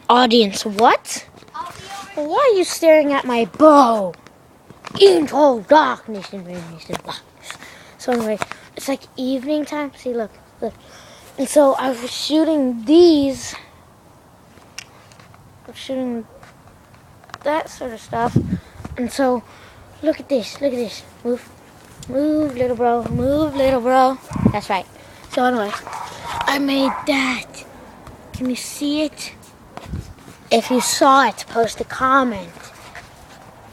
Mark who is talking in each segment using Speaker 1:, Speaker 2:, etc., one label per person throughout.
Speaker 1: Audience, what? Why are you staring at my bow? Into darkness and rainless and blackness. So anyway, it's like evening time. See, look. And so I was shooting these. I was shooting that sort of stuff. And so, look at this. Move, little bro. Move, little bro. That's right. So anyway, I made that. Can you see it? If you saw it, post a comment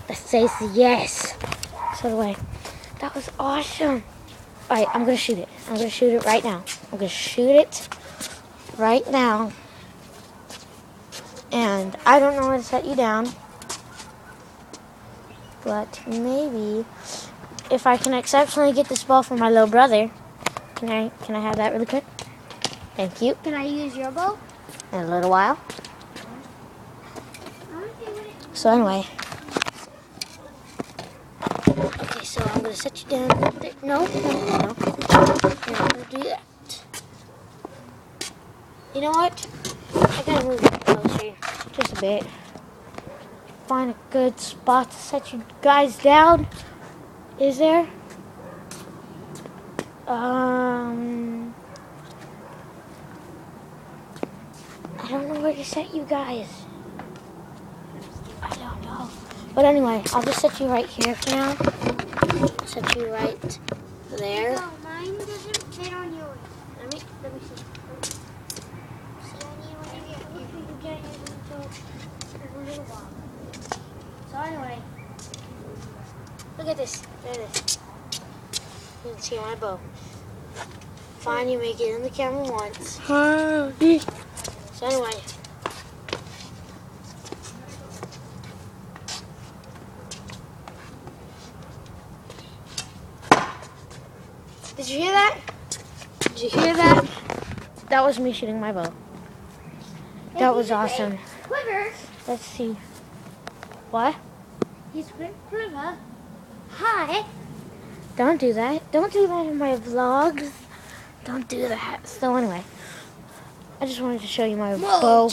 Speaker 1: that says yes. So anyway, that was awesome. Alright, I'm gonna shoot it. I'm gonna shoot it right now. And I don't know how to set you down. But maybe if I can exceptionally get this ball from my little brother. Can I have that really quick? Thank you.
Speaker 2: Can I use your bow?
Speaker 1: In a little while. So anyway. Okay, so I'm gonna set you down. No. I'm gonna do that. You know what? I gotta move it closer, just a bit. Find a good spot to set you guys down. Is there? I don't know where to set you guys. I don't know. But anyway, I'll just set you right here for now. Set you right there.
Speaker 2: No, mine doesn't fit on yours.
Speaker 1: Let me see. So anyway, look at this. There it is. You can see my bow. Fine, you make it in the camera once. So anyway. Did you hear that? That was me shooting my bow. That was awesome.
Speaker 2: Quiver.
Speaker 1: Let's see. What?
Speaker 2: He's quiver. Hi.
Speaker 1: Don't do that. Don't do that in my vlogs. Don't do that. So anyway, I just wanted to show you my bow,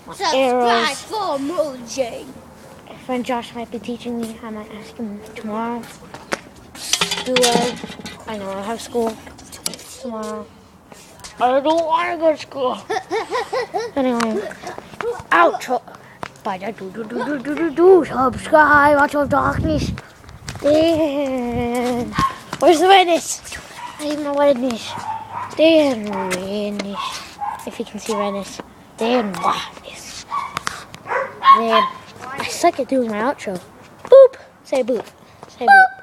Speaker 1: my arrows.
Speaker 2: For Mojang.
Speaker 1: My friend Josh might be teaching me. I might ask him tomorrow. I know I have school tomorrow. I don't want to go to school. Anyway, outro. Bye. Subscribe. Watch out, darkness. Then, where's the redness? I need my redness. Then redness. If you can see redness. Then whiteness. Then I suck at doing my outro. Boop. Say boop. Say boop.